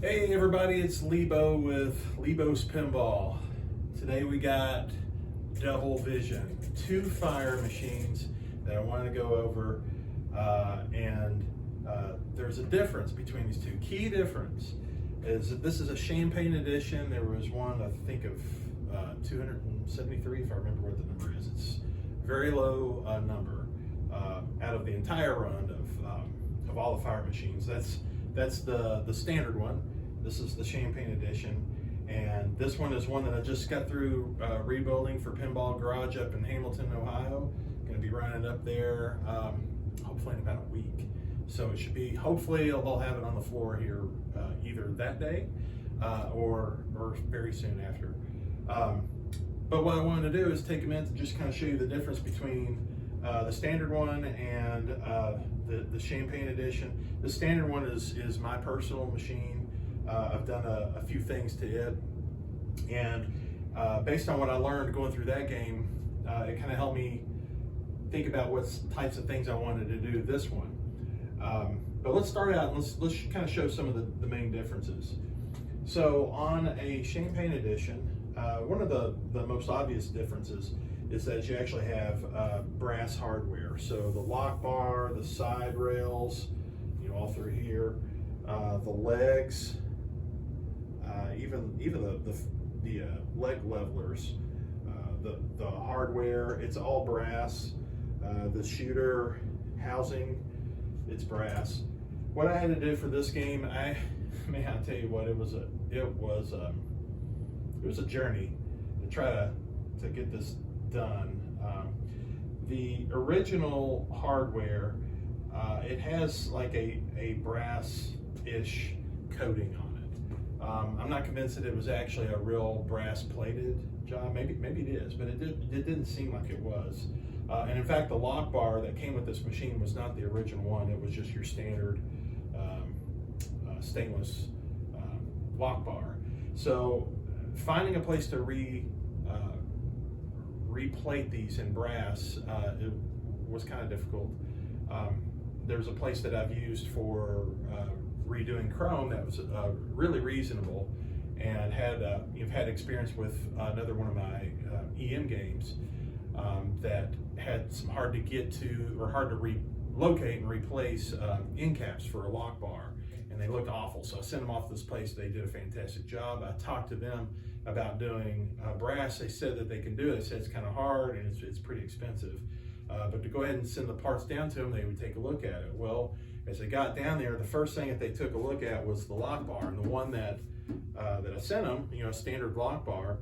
Hey everybody, it's Lebo with Lebo's Pinball. Today we got Double Vision, two fire machines that I want to go over, and there's a difference between these two. Key difference is that this is a champagne edition. There was one, I think, of 273, if I remember what the number is. It's a very low number out of the entire run of all the fire machines. That's the standard one. This is the Champagne edition, and this one is one that I just got through rebuilding for Pinball Garage up in Hamilton, Ohio. Going to be running up there hopefully in about a week. So it should be, hopefully they'll have it on the floor here either that day or very soon after. But what I wanted to do is take a minute to just kind of show you the difference between the standard one and the Champagne edition. The standard one is my personal machine. I've done a few things to it, and based on what I learned going through that game, it kind of helped me think about what types of things I wanted to do this one. But let's start out and let's kind of show some of the main differences. So on a Champagne edition, one of the most obvious differences is that you actually have brass hardware. So the lock bar, the side rails, all through here, the legs, even the leg levelers, the hardware, it's all brass. The shooter housing, it's brass. What I had to do for this game, I'll tell you what, it was a journey to try to get this done. The original hardware, it has like a brass-ish coating on it. I'm not convinced that it was actually a real brass-plated job. Maybe it is, but it didn't seem like it was. And in fact, the lock bar that came with this machine was not the original one. It was just your standard stainless lock bar. So finding a place to replate these in brass, it was kind of difficult. There's a place that I've used for redoing chrome that was really reasonable, and you've had experience with another one of my EM games that had some hard to get to or hard to relocate and replace end caps for a lock bar, and they looked awful. So I sent them off to this place. They did a fantastic job. I talked to them about doing brass. They said that they can do it. They said it's kind of hard and it's pretty expensive. But to go ahead and send the parts down to them, they would take a look at it. Well, as they got down there, the first thing that they took a look at was the lock bar. And the one that I sent them, a standard lock bar,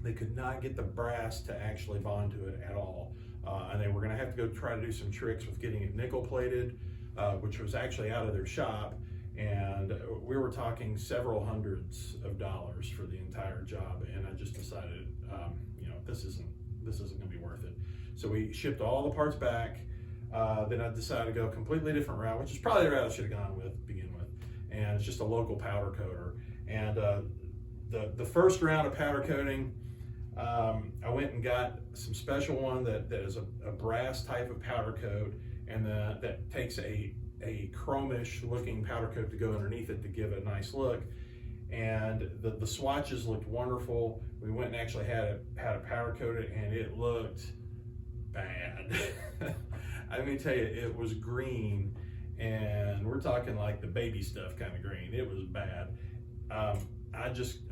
they could not get the brass to actually bond to it at all. And they were going to have to go try to do some tricks with getting it nickel plated, which was actually out of their shop. And we were talking several hundreds of dollars for the entire job. And I just decided, this isn't going to be worth it. So we shipped all the parts back. Then I decided to go a completely different route, which is probably the route I should have gone with to begin with. And it's just a local powder coater. And the first round of powder coating, I went and got some special one that is a brass type of powder coat, and that takes a chromish looking powder coat to go underneath it to give it a nice look. And the swatches looked wonderful. We went and actually had it powder coated, and it looked bad. Let me tell you, it was green, and we're talking like the baby stuff kind of green. It was bad. I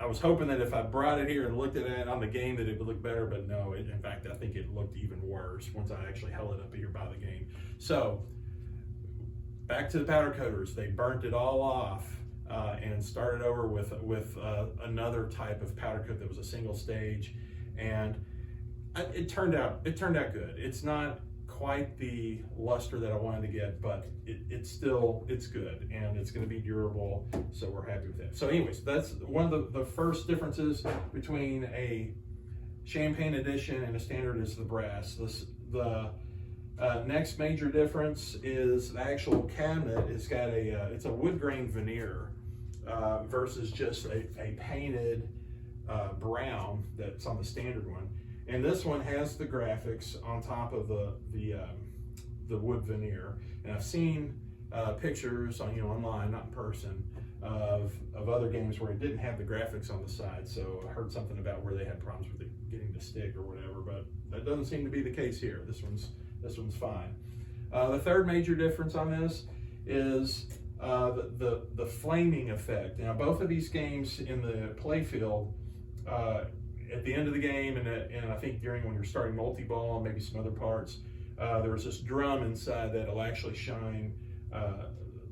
was hoping that if I brought it here and looked at it on the game that it would look better, but no, in fact, I think it looked even worse once I actually held it up here by the game. So back to the powder coaters. They burnt it all off and started over with another type of powder coat that was a single stage, and it turned out good. It's not quite the luster that I wanted to get, but it's good, and it's going to be durable, so we're happy with that. So anyways, that's one of the first differences between a Champagne edition and a standard is the brass. The next major difference is the actual cabinet. It's got it's a wood grain veneer versus just a painted brown that's on the standard one. And this one has the graphics on top of the wood veneer. And I've seen pictures on online, not in person, of other games where it didn't have the graphics on the side. So I heard something about where they had problems with it getting to stick or whatever, but that doesn't seem to be the case here. This one's fine. The third major difference on this is the flaming effect. Now, both of these games in the playfield, at the end of the game, and I think during when you're starting multi-ball and maybe some other parts, there was this drum inside that'll actually shine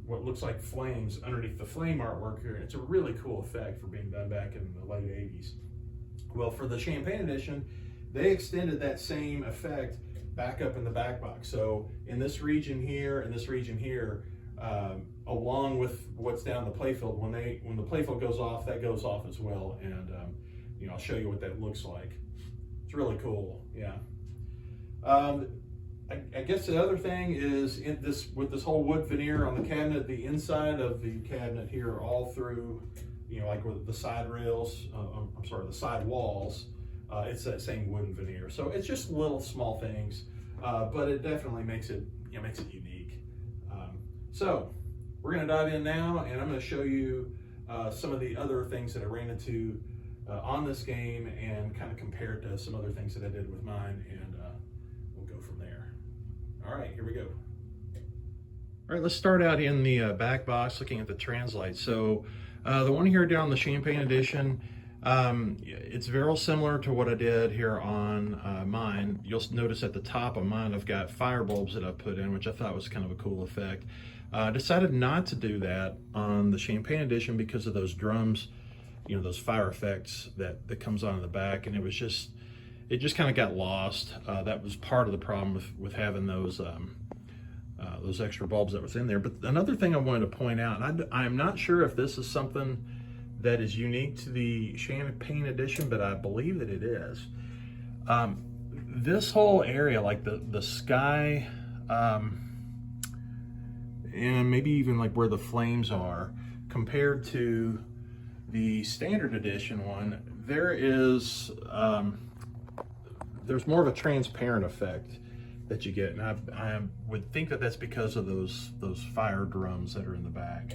what looks like flames underneath the flame artwork here. And it's a really cool effect for being done back in the late 80s. Well, for the Champagne edition, they extended that same effect back up in the back box. So in this region here and this region here, along with what's down the playfield, when the playfield goes off, that goes off as well. And you know, I'll show you what that looks like. It's really cool, yeah. I guess the other thing is with this whole wood veneer on the cabinet, the inside of the cabinet here, all through, you know, like with the side rails, I'm sorry, the side walls, it's that same wooden veneer. So it's just little small things, but it definitely makes it, you know, makes it unique. So we're gonna dive in now, and I'm gonna show you some of the other things that I ran into on this game and kind of compare it to some other things that I did with mine, and we'll go from there. All right, here we go. All right, let's start out in the back box looking at the translite. So the one here down the Champagne edition, it's very similar to what I did here on mine. You'll notice at the top of mine I've got fire bulbs that I put in, which I thought was kind of a cool effect. I decided not to do that on the Champagne edition because of those drums, you know, those fire effects that comes on in the back, and it just kind of got lost. That was part of the problem with having those extra bulbs that was in there. But another thing I wanted to point out, and I'm not sure if this is something that is unique to the Champagne edition, but I believe that it is. This whole area, like the sky, and maybe even like where the flames are, compared to the standard edition one, there's more of a transparent effect that you get, and I would think that that's because of those fire drums that are in the back.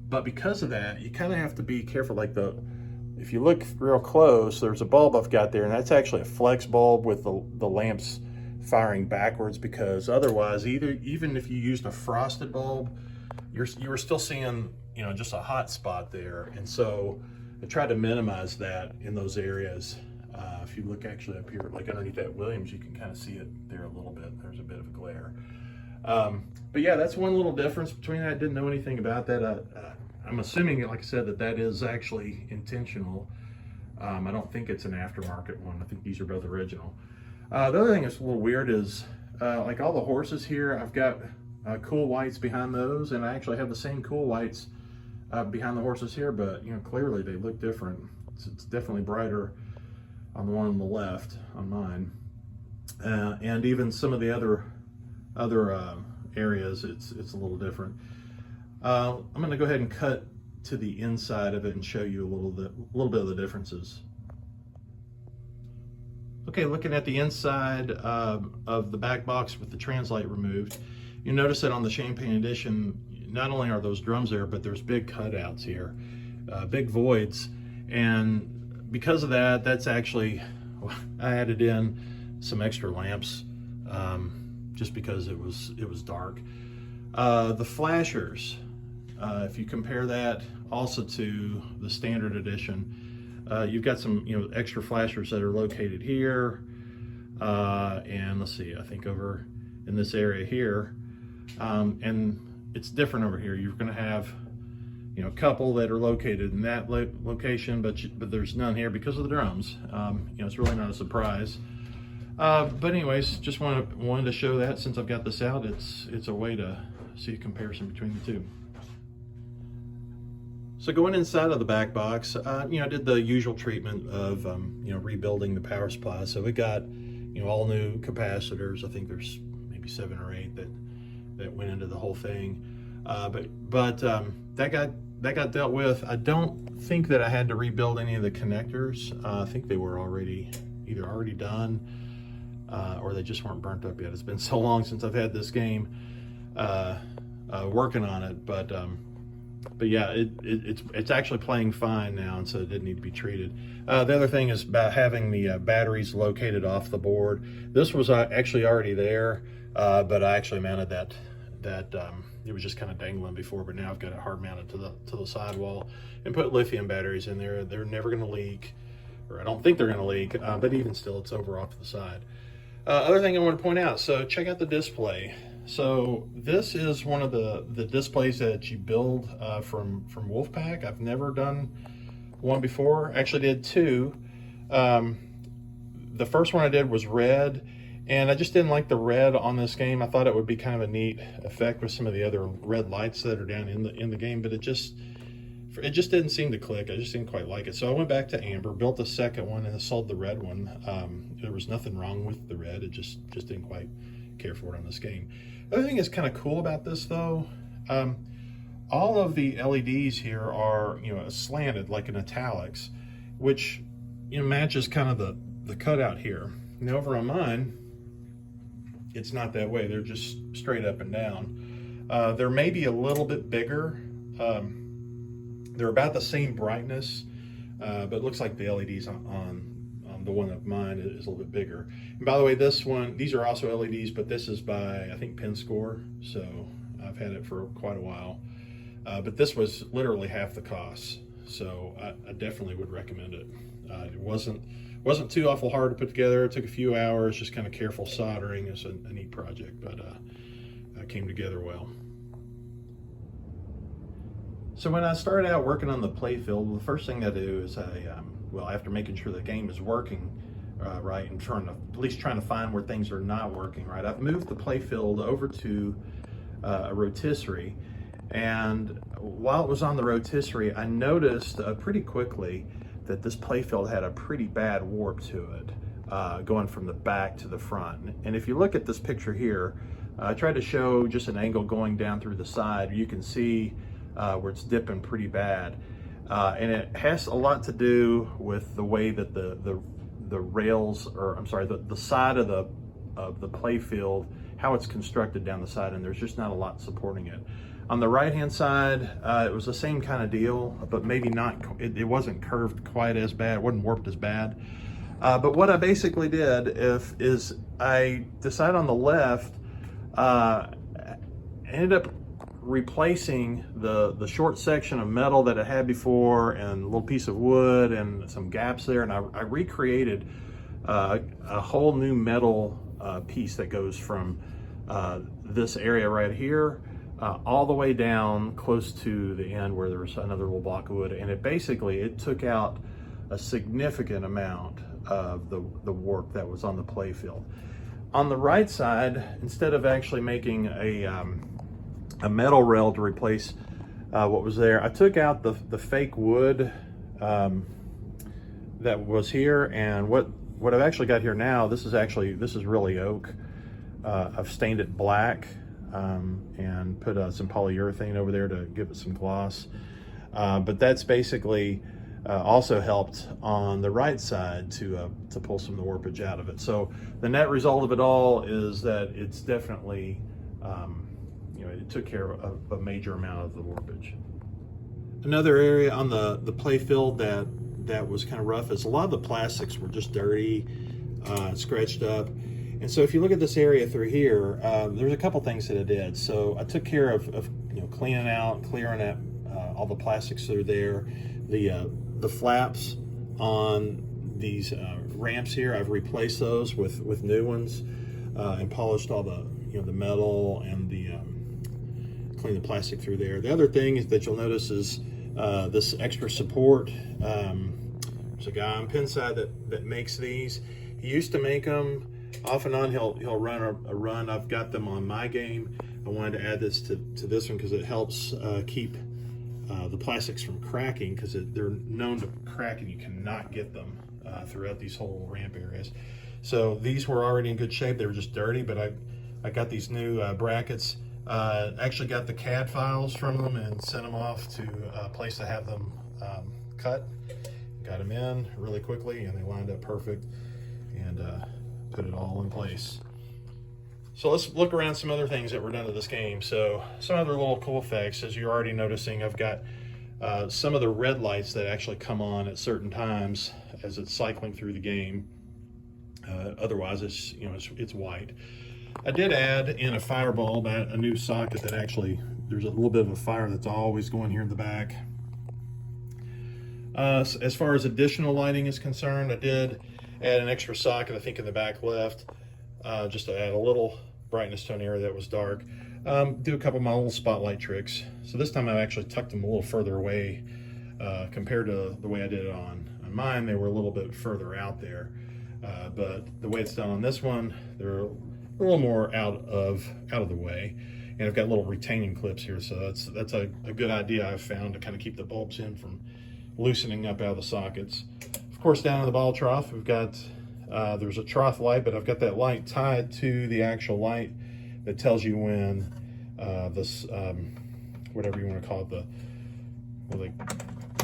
But because of that, you kind of have to be careful. Like if you look real close, there's a bulb I've got there, and that's actually a flex bulb with the lamps firing backwards, because otherwise, even if you used a frosted bulb, you were still seeing, you know, just a hot spot there. And so I tried to minimize that in those areas. If you look actually up here, like underneath that Williams, you can kind of see it there a little bit. There's a bit of a glare. But yeah, that's one little difference between that. I didn't know anything about that. I'm assuming, like I said, that is actually intentional. I don't think it's an aftermarket one. I think these are both original. The other thing that's a little weird is, like all the horses here, I've got cool whites behind those, and I actually have the same cool whites behind the horses here, but you know, clearly they look different. It's definitely brighter on the one on the left on mine, and even some of the other areas, it's a little different. I'm going to go ahead and cut to the inside of it and show you a little bit of the differences. Okay, looking at the inside of the back box with the translite removed, you notice that on the Champagne edition, not only are those drums there, but there's big cutouts here, big voids, and because of that, that's actually, I added in some extra lamps just because it was dark. The flashers, if you compare that also to the standard edition, you've got some, you know, extra flashers that are located here, and let's see, I think over in this area here, and it's different over here. You're going to have, you know, a couple that are located in that location, but there's none here because of the drums. You know, it's really not a surprise. But anyways, just wanted to show that since I've got this out. It's a way to see a comparison between the two. So going inside of the back box, you know, I did the usual treatment of you know, rebuilding the power supply. So it got, you know, all new capacitors. I think there's maybe 7 or 8 that went into the whole thing. But that got dealt with. I don't think that I had to rebuild any of the connectors. I think they were either already done or they just weren't burnt up yet. It's been so long since I've had this game working on it, but But yeah, it's actually playing fine now, and so it didn't need to be treated. The other thing is about having the batteries located off the board. This was actually already there, but I actually mounted that it was just kind of dangling before, but now I've got it hard mounted to the sidewall and put lithium batteries in there. They're never going to leak, or I don't think they're going to leak, but even still, it's over off to the side. Other thing I want to point out, so check out the display. So this is one of the displays that you build from Wolfpack. I've never done one before. Actually did two. The first one I did was red, and I just didn't like the red on this game. I thought it would be kind of a neat effect with some of the other red lights that are down in the game, but it just didn't seem to click. I just didn't quite like it. So I went back to amber, built the second one, and sold the red one. There was nothing wrong with the red. It just didn't quite care for it on this game. The other thing that's kind of cool about this, though, all of the LEDs here are, slanted like in italics, which matches kind of the cutout here. Now over on mine, it's not that way. They're just straight up and down. They're maybe a little bit bigger. They're about the same brightness, but it looks like the LEDs on the one of mine is a little bit bigger. And by the way, these are also LEDs, but this is by, I think, Pinscore, so I've had it for quite a while. But this was literally half the cost, so I definitely would recommend it. It wasn't too awful hard to put together. It took a few hours, just kind of careful soldering. It's a neat project, but it came together well. So when I started out working on the Playfield, the first thing I do is after making sure the game is working right, and at least trying to find where things are not working right, I've moved the Playfield over to a rotisserie. And while it was on the rotisserie, I noticed pretty quickly that this Playfield had a pretty bad warp to it, going from the back to the front. And if you look at this picture here, I tried to show just an angle going down through the side. You can see where it's dipping pretty bad. And it has a lot to do with the way that the rails, or I'm sorry, the side of the Playfield, how it's constructed down the side, and there's just not a lot supporting it. On the right-hand side, it was the same kind of deal, but maybe not, it wasn't curved quite as bad, it wasn't warped as bad. But what I basically did is I decided on the left, ended up replacing the short section of metal that it had before and a little piece of wood and some gaps there, and I recreated a whole new metal piece that goes from this area right here all the way down close to the end where there was another little block of wood, and it took out a significant amount of the warp that was on the Playfield. On the right side, instead of actually making a metal rail to replace what was there, I took out the fake wood that was here, and what I've actually got here now, this is really oak. I've stained it black and put some polyurethane over there to give it some gloss. But that's basically also helped on the right side to pull some of the warpage out of it. So the net result of it all is that it's definitely, it took care of a major amount of the warpage. Another area on the Playfield that was kind of rough is a lot of the plastics were just dirty, scratched up. And so if you look at this area through here, there's a couple things that I did. So I took care of clearing out all the plastics that are there. The flaps on these ramps here, I've replaced those with new ones and polished all the the metal and clean the plastic through there. The other thing is that you'll notice is this extra support. There's a guy on Pinside that makes these. He used to make them. Off and on, he'll run a run. I've got them on my game. I wanted to add this to this one because it helps keep the plastics from cracking, because they're known to crack and you cannot get them throughout these whole ramp areas. So these were already in good shape. They were just dirty, but I got these new brackets. Actually got the CAD files from them and sent them off to a place to have them cut. Got them in really quickly and they lined up perfect, and put it all in place. So let's look around some other things that were done to this game. So some other little cool effects, as you're already noticing, I've got some of the red lights that actually come on at certain times as it's cycling through the game. Otherwise, it's, you know, it's white. I did add in a fireball, a new socket that actually, there's a little bit of a fire that's always going here in the back. As far as additional lighting is concerned, I did add an extra socket, I think in the back left, just to add a little brightness to an area that was dark. Do a couple of my little spotlight tricks. So this time I've actually tucked them a little further away compared to the way I did it on mine. They were a little bit further out there, but the way it's done on this one, they're a little more out of the way. And I've got little retaining clips here, so that's a good idea I've found to kind of keep the bulbs in from loosening up out of the sockets. Of course, down in the ball trough, we've got there's a trough light, but I've got that light tied to the actual light that tells you when this whatever you want to call it, the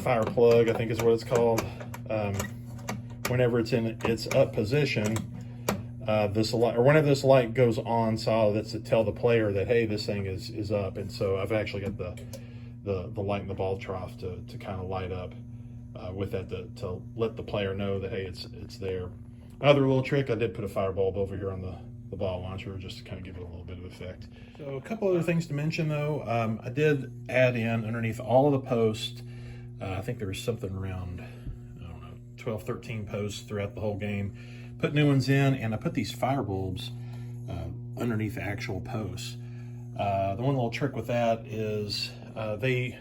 fire plug, I think is what it's called. Whenever it's in its up position, this light, or whenever this light goes on solid, that's to tell the player that, hey, this thing is up. And so I've actually got the light in the ball trough to kind of light up with that to let the player know that, hey, it's there. Another little trick, I did put a fire bulb over here on the ball launcher just to kind of give it a little bit of effect. So a couple other things to mention though. I did add in underneath all of the posts, I think there was something around, I don't know, 12, 13 posts throughout the whole game. Put new ones in, and I put these fire bulbs underneath the actual posts. The one little trick with that is they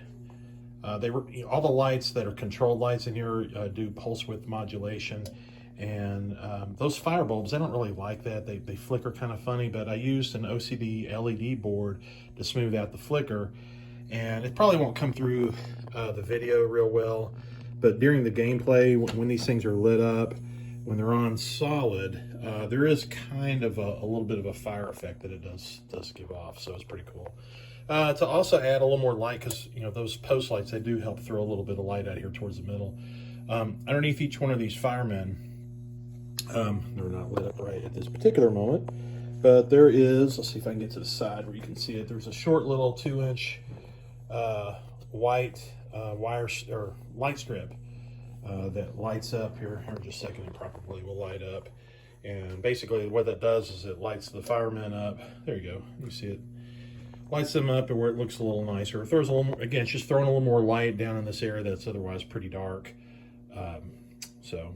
were, you know, all the lights that are controlled lights in here do pulse width modulation, and those fire bulbs, they don't really like that. They flicker kind of funny, but I used an OCD LED board to smooth out the flicker, and it probably won't come through the video real well, but during the gameplay, when these things are lit up, when they're on solid, there is kind of a little bit of a fire effect that it does give off, so it's pretty cool. To also add a little more light, because you know those post lights, they do help throw a little bit of light out here towards the middle. Underneath each one of these firemen, they're not lit up right at this particular moment, but there is, let's see if I can get to the side where you can see it, there's a short little 2-inch white wire or light strip that lights up here in just a second, and probably will light up. And basically what that does is it lights the firemen up. There you go, you see it. Lights them up to where it looks a little nicer. It throws a little more, again, it's just throwing a little more light down in this area that's otherwise pretty dark. So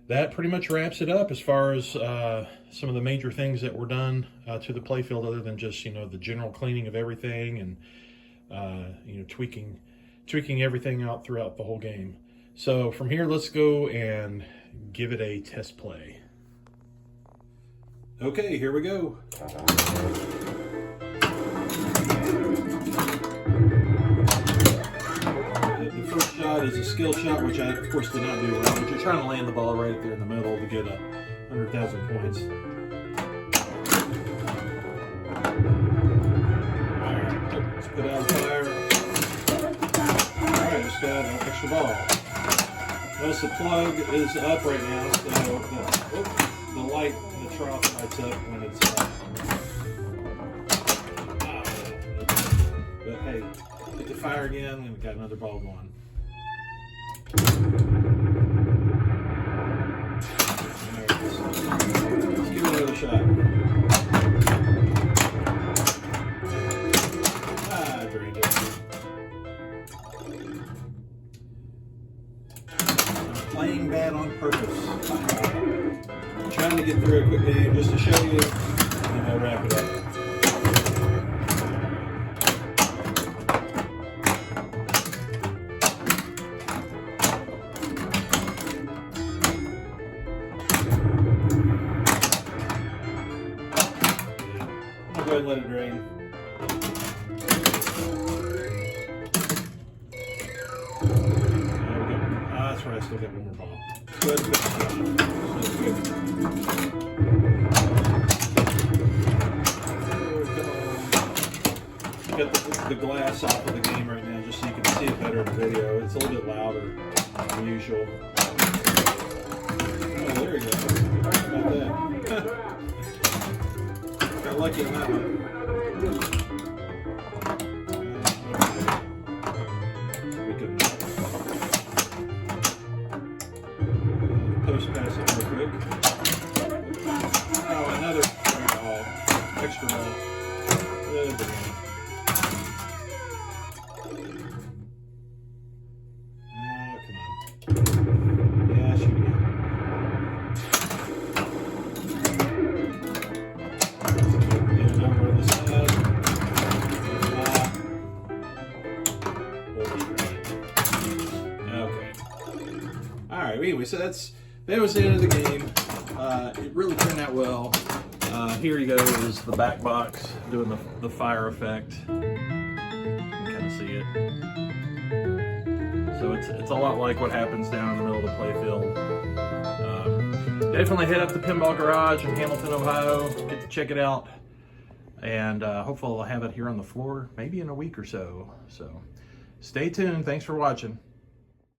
that pretty much wraps it up as far as some of the major things that were done to the playfield, other than just, you know, the general cleaning of everything and you know, tweaking everything out throughout the whole game. So from here, let's go and give it a test play. Okay, here we go. The first shot is a skill shot, which I, of course, did not do well, but you're trying to land the ball right there in the middle to get 100,000 points. All right, let's put out a fire. All right, let's got an extra ball. Notice the plug is up right now, so the light in the trough lights up when it's up. But hey, hit the fire again, and we've got another ball going. Let's give it another shot. I drained it. Playing bad on purpose. I'm trying to get through a quick game just to show you, and then I'll wrap it up. I'll go ahead and let it drain. That's right, I still got one more ball. Good. Got the glass off of the game right now, just so you can see it better in the video. It's a little bit louder than usual. Oh, there you go. How about that? got lucky on that one. We can post pass it real quick. Oh, another ball, extra ball. Anyway, so that was the end of the game. It really turned out well. Here you go is the back box doing the fire effect. You can kind of see it. So it's a lot like what happens down in the middle of the playfield. Definitely head up to Pinball Garage in Hamilton, Ohio. Get to check it out. And hopefully I'll have it here on the floor maybe in a week or so. So stay tuned. Thanks for watching.